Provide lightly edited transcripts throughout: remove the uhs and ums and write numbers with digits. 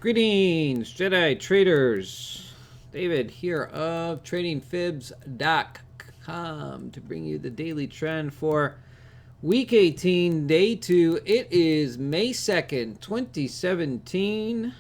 Greetings, Jedi traders. David here of TradingFibs.com to bring you the daily trend for week 18, day 2. It is May 2nd, 2017.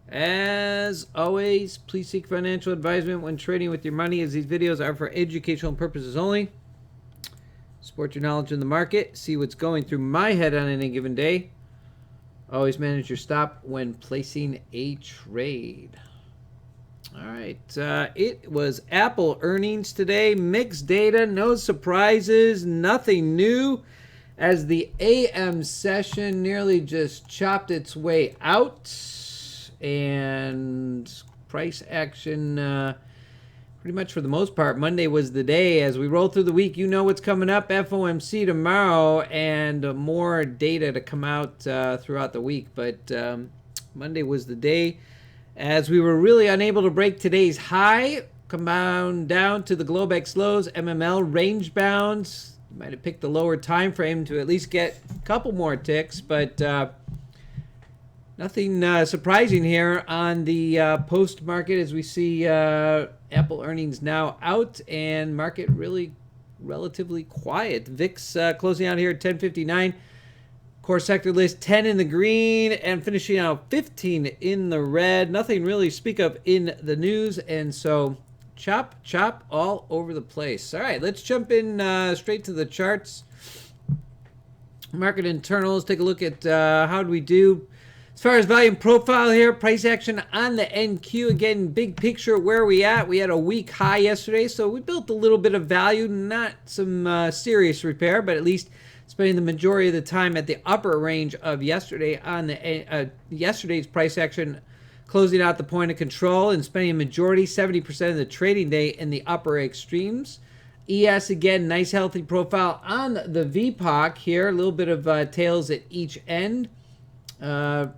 As always, please seek financial advisement when trading with your money, as these videos are for educational purposes only. Support your knowledge in the market. See what's going through my head on any given day. Always manage your stop when placing a trade. All right, it was Apple earnings today. Mixed data, no surprises, nothing new, as the AM session nearly just chopped its way out, and price action pretty much for the most part. Monday was the day. As we roll through the week, you know what's coming up. FOMC tomorrow, and more data to come out throughout the week. But Monday was the day, as we were really unable to break today's high. Come down to the Globex lows, MML range bounds. You might have picked the lower time frame to at least get a couple more ticks, but nothing surprising here on the post market, as we see Apple earnings now out and market really relatively quiet. VIX closing out here at 1059. Core sector list 10 in the green and finishing out 15 in the red. Nothing really speak of in the news, and so chop all over the place. All right, let's jump in straight to the charts. Market internals, take a look at how do we do as far as volume profile here. Price action on the NQ. Again, big picture, where are we at? We had a week high yesterday, so we built a little bit of value. Not some serious repair, but at least spending the majority of the time at the upper range of yesterday on the yesterday's price action, closing out the point of control and spending a majority, 70% of the trading day, in the upper extremes. ES, again, nice healthy profile on the VPOC here. A little bit of tails at each end.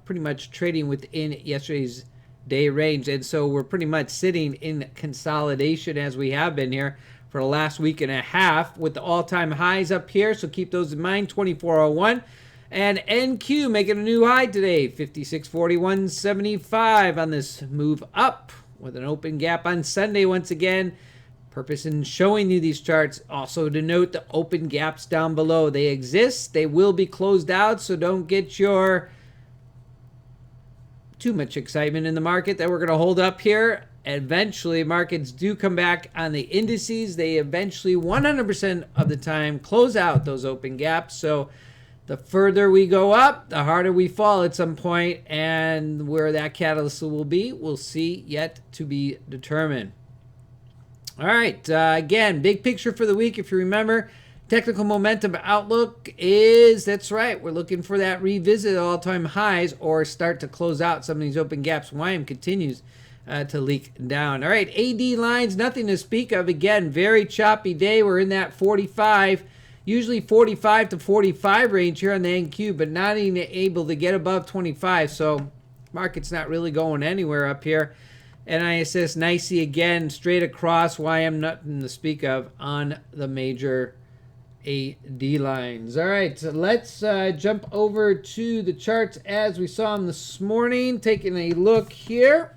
Pretty much trading within yesterday's day range, and so we're pretty much sitting in consolidation, as we have been here for the last week and a half, with the all-time highs up here, so keep those in mind. 2401, and NQ making a new high today, 5641.75 on this move up, with an open gap on Sunday once again. Purpose in showing you these charts also to note the open gaps down below. They exist, they will be closed out, so don't get your too much excitement in the market that we're going to hold up here. Eventually, markets do come back on the indices. They eventually, 100% of the time, close out those open gaps. So the further we go up, the harder we fall at some point, and where that catalyst will be, we'll see, yet to be determined. All right, again, big picture for the week. If you remember, technical momentum outlook is, that's right, we're looking for that revisit all-time highs or start to close out some of these open gaps. YM continues to leak down. All right, AD lines, nothing to speak of. Again, very choppy day. We're in that 45, usually 45 to 45 range here on the NQ, but not even able to get above 25. So market's not really going anywhere up here. NISS, nicey again, straight across. YM, nothing to speak of on the major AD lines. All right, so let's jump over to the charts as we saw them this morning. Taking a look here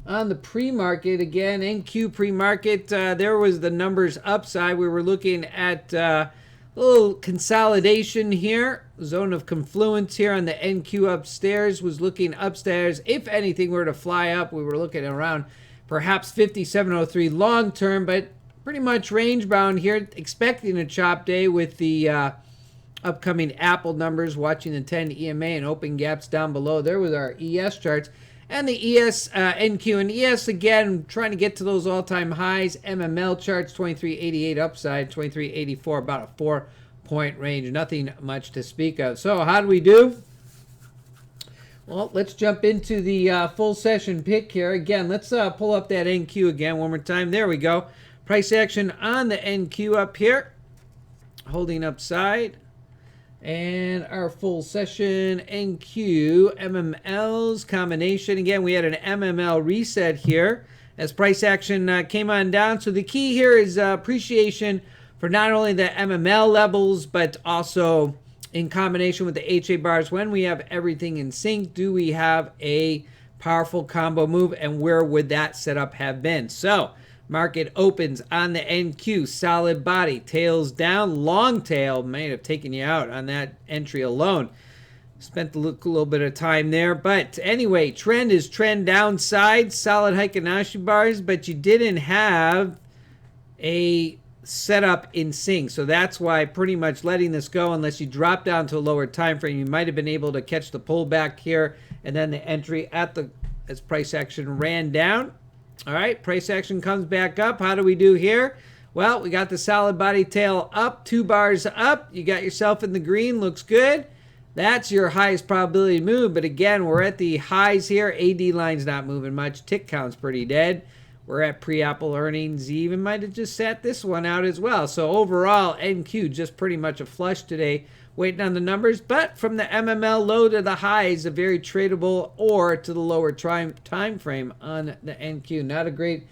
on the pre-market. Again, NQ pre-market, there was the numbers upside. We were looking at a little consolidation here. Zone of confluence here on the NQ upstairs was looking upstairs. If anything were to fly up, we were looking around perhaps 5703 long term, but pretty much range bound here, expecting a chop day with the upcoming Apple numbers, watching the 10 EMA and open gaps down below. There was our ES charts, and the ES, NQ and ES, again, trying to get to those all-time highs. MML charts, 2388 upside, 2384, about a 4-point range. Nothing much to speak of. So how do we do? Well, let's jump into the full session pick here. Again, let's pull up that NQ again one more time. There we go. Price action on the NQ up here, holding upside. And our full session NQ MMLs combination. Again, we had an MML reset here as price action came on down. So the key here is appreciation for not only the MML levels, but also in combination with the HA bars, when we have everything in sync, do we have a powerful combo move, and where would that setup have been? So market opens on the NQ, solid body, tails down, long tail might have taken you out on that entry alone. Spent a little bit of time there, but anyway, trend is trend downside, solid Heikin Ashi bars, but you didn't have a setup in sync, so that's why pretty much letting this go, unless you drop down to a lower time frame, you might have been able to catch the pullback here, and then the entry at the as price action ran down. All right, price action comes back up. How do we do here? Well, we got the solid body tail up, 2 bars up. You got yourself in the green, looks good. That's your highest probability move, but again, we're at the highs here. AD line's not moving much. Tick count's pretty dead. We're at pre-Apple earnings. You even might have just sat this one out as well. So overall, NQ just pretty much a flush today, waiting on the numbers. But from the MML low to the highs, a very tradable, or to the lower time frame on the NQ. Not a great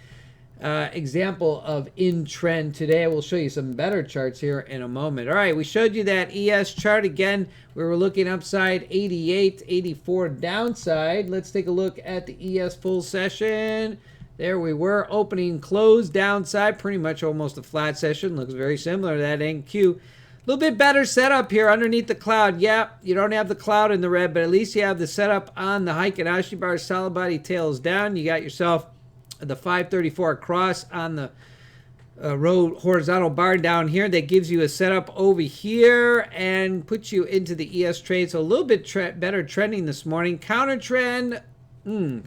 example of in trend today. We'll show you some better charts here in a moment. All right, we showed you that ES chart again. We were looking upside 88, 84 downside. Let's take a look at the ES full session. There we were, opening, close, downside, pretty much almost a flat session. Looks very similar to that NQ. A little bit better setup here underneath the cloud. Yeah, you don't have the cloud in the red, but at least you have the setup on the Heikin Ashi bar. Solid body tails down. You got yourself the 534 across on the row horizontal bar down here. That gives you a setup over here and puts you into the ES trade. So a little bit better trending this morning. Counter trend,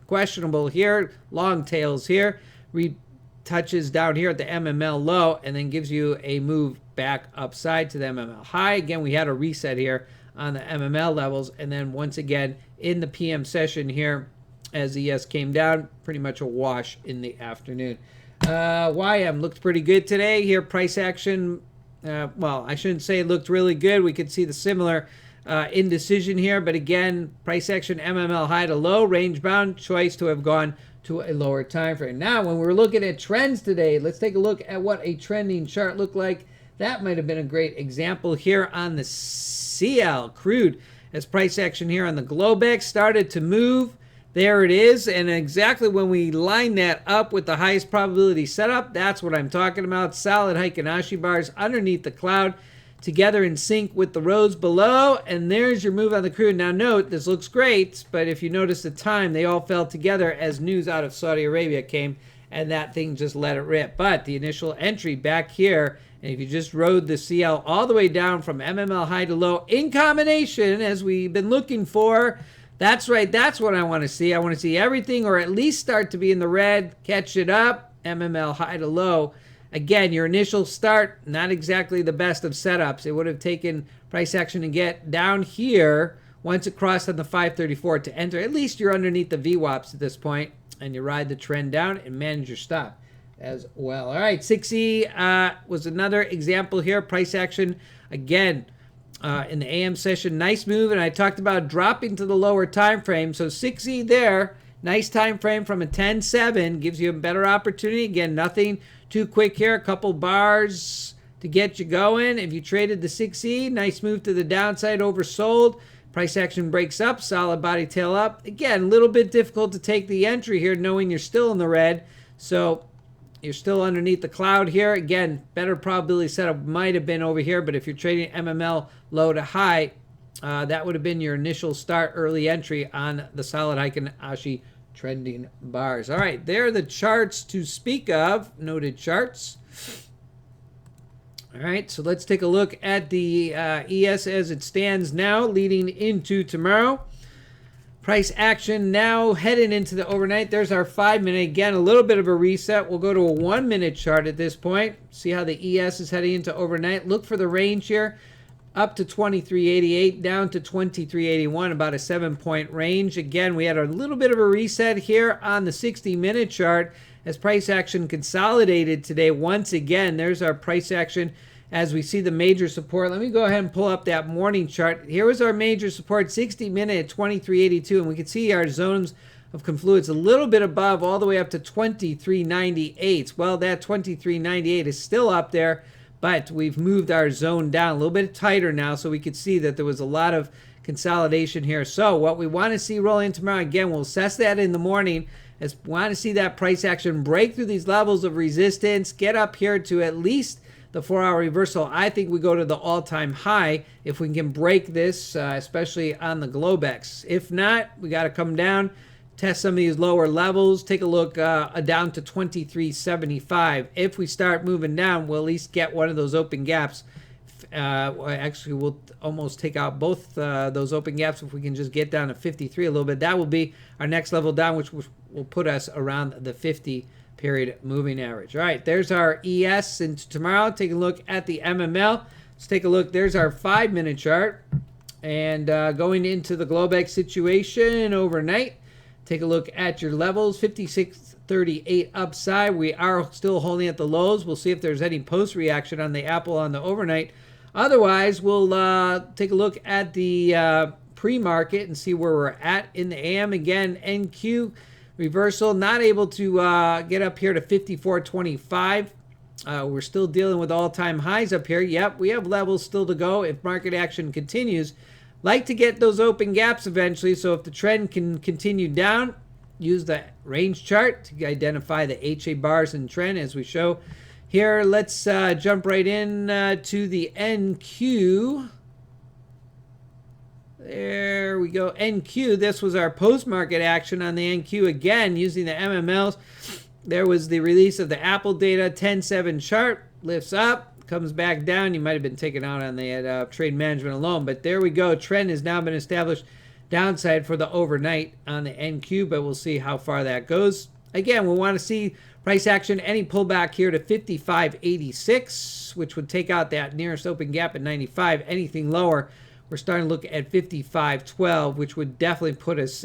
questionable here. Long tails here. Retouches down here at the MML low and then gives you a move back upside to the MML high. Again, we had a reset here on the MML levels, and then once again in the PM session here, as ES came down, pretty much a wash in the afternoon. YM looked pretty good today here. Price action, well, I shouldn't say it looked really good. We could see the similar indecision here, but again, price action MML high to low, range bound, choice to have gone to a lower time frame. Now, when we're looking at trends today, let's take a look at what a trending chart looked like. That might have been a great example here on the CL crude, as price action here on the Globex started to move. There it is, and exactly when we line that up with the highest probability setup, that's what I'm talking about. Solid Heikin Ashi bars underneath the cloud, together in sync with the rows below, and there's your move on the crude. Now note, this looks great, but if you notice the time, they all fell together as news out of Saudi Arabia came, and that thing just let it rip. But the initial entry back here, and if you just rode the CL all the way down from MML high to low in combination, as we've been looking for, that's right, that's what I want to see. I want to see everything, or at least start to be in the red, catch it up, MML high to low. Again, your initial start, not exactly the best of setups. It would have taken price action to get down here once it crossed on the 534 to enter. At least you're underneath the VWAPs at this point, and you ride the trend down and manage your stop as well. All right, 6E was another example here. Price action, again, in the AM session, nice move, and I talked about dropping to the lower time frame. So 6E there, nice time frame from a 10-7, gives you a better opportunity. Again, nothing too quick here, a couple bars to get you going. If you traded the 6E, nice move to the downside, oversold. Price action breaks up, solid body tail up. Again, a little bit difficult to take the entry here, knowing you're still in the red. So you're still underneath the cloud here. Again, better probability setup might have been over here, but if you're trading MML low to high, that would have been your initial start, early entry on the solid Heikin Ashi trending bars. All right, there are the charts to speak of, noted charts. All right, so let's take a look at the ES as it stands now, leading into tomorrow. Price action now heading into the overnight. There's our 5-minute. Again, a little bit of a reset. We'll go to a 1-minute chart at this point. See how the ES is heading into overnight. Look for the range here. Up to 2388, down to 2381, about a 7-point range. Again, we had a little bit of a reset here on the 60-minute chart as price action consolidated today. Once again, there's our price action as we see the major support. Let me go ahead and pull up that morning chart. Here was our major support, 60-minute at 2382, and we can see our zones of confluence a little bit above, all the way up to 2398. Well, that 2398 is still up there, but we've moved our zone down a little bit tighter now, so we could see that there was a lot of consolidation here. So what we want to see rolling tomorrow, again, we'll assess that in the morning, is we want to see that price action break through these levels of resistance, get up here to at least the 4-hour reversal. I think we go to the all-time high if we can break this, especially on the Globex. If not, we got to come down, test some of these lower levels, take a look down to 23.75. If we start moving down, we'll at least get one of those open gaps. Actually, we'll almost take out both those open gaps if we can just get down to 53 a little bit. That will be our next level down, which will put us around the 50 period moving average. All right, there's our ES. And tomorrow, take a look at the MML. Let's take a look. There's our 5-minute chart. And going into the Globex situation overnight, take a look at your levels. 56.38 upside. We are still holding at the lows. We'll see if there's any post reaction on the Apple on the overnight. Otherwise, we'll take a look at the pre-market and see where we're at in the AM. Again, NQ reversal, not able to get up here to 54.25. We're still dealing with all-time highs up here. Yep, we have levels still to go if market action continues. Like to get those open gaps eventually, so if the trend can continue down, use the range chart to identify the HA bars and trend as we show here. Let's jump right in to the NQ. There we go. NQ. This was our post-market action on the NQ. Again, using the MMLs. There was the release of the Apple data. 10.7 chart. Lifts up. Comes back down. You might have been taken out on the trade management alone. But there we go. Trend has now been established. Downside for the overnight on the NQ. But we'll see how far that goes. Again, we want to see price action. Any pullback here to 55.86, which would take out that nearest open gap at 95. Anything lower, we're starting to look at 55.12, which would definitely put us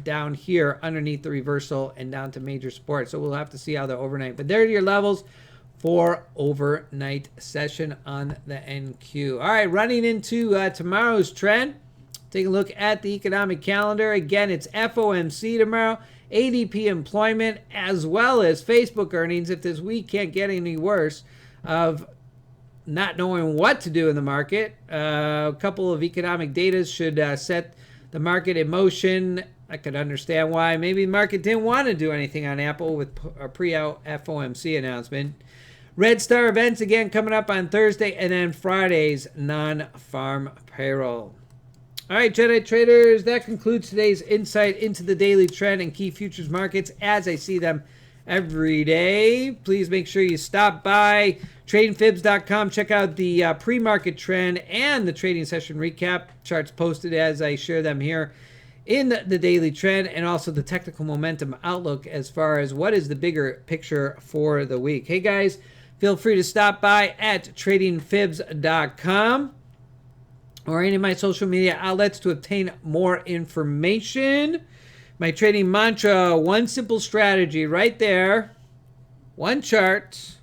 down here underneath the reversal and down to major support. So we'll have to see how the overnight. But there are your levels for overnight session on the NQ. All right, running into tomorrow's trend. Take a look at the economic calendar. Again, it's FOMC tomorrow, ADP employment, as well as Facebook earnings. If this week can't get any worse of not knowing what to do in the market, a couple of economic data should set the market in motion. I could understand why maybe the market didn't want to do anything on Apple with a pre-FOMC announcement. Red Star events again coming up on Thursday, and then Friday's non-farm payroll. All right, Jedi traders, that concludes today's insight into the daily trend and key futures markets as I see them every day. Please make sure you stop by tradingfibs.com. Check out the pre-market trend and the trading session recap charts posted as I share them here in the daily trend, and also the technical momentum outlook as far as what is the bigger picture for the week. Hey guys, feel free to stop by at tradingfibs.com or any of my social media outlets to obtain more information. My trading mantra, one simple strategy right there. One chart,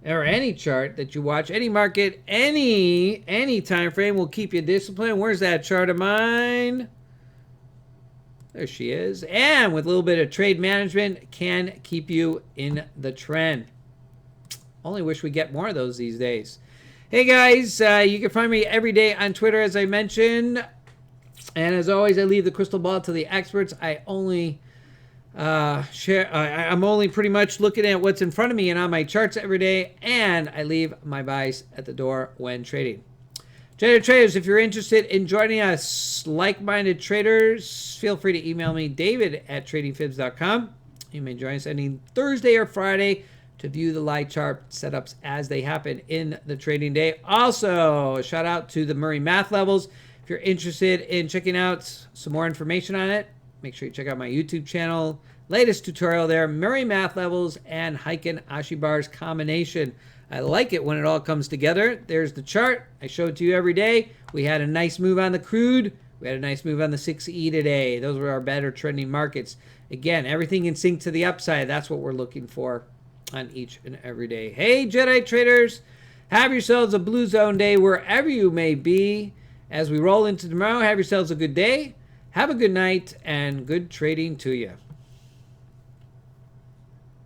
or any chart that you watch, any market, any time frame will keep you disciplined. Where's that chart of mine? There she is. And with a little bit of trade management, can keep you in the trend. Only wish we get more of those these days. Hey guys, you can find me every day on Twitter, as I mentioned. And as always, I leave the crystal ball to the experts. I only I'm only pretty much looking at what's in front of me and on my charts every day, and I leave my buys at the door when trading. Jedi traders, if you're interested in joining us, like-minded traders, feel free to email me, David at tradingfibs.com. You may join us any Thursday or Friday to view the live chart setups as they happen in the trading day. Also, a shout out to the Murray Math Levels. If you're interested in checking out some more information on it, make sure you check out my YouTube channel. Latest tutorial there, Murray Math Levels and Heiken Ashi Bars combination. I like it when it all comes together. There's the chart. I show it to you every day. We had a nice move on the crude. We had a nice move on the 6E today. Those were our better trending markets. Again, everything in sync to the upside. That's what we're looking for on each and every day. Hey, Jedi traders, have yourselves a blue zone day wherever you may be. As we roll into tomorrow, have yourselves a good day. Have a good night and good trading to you.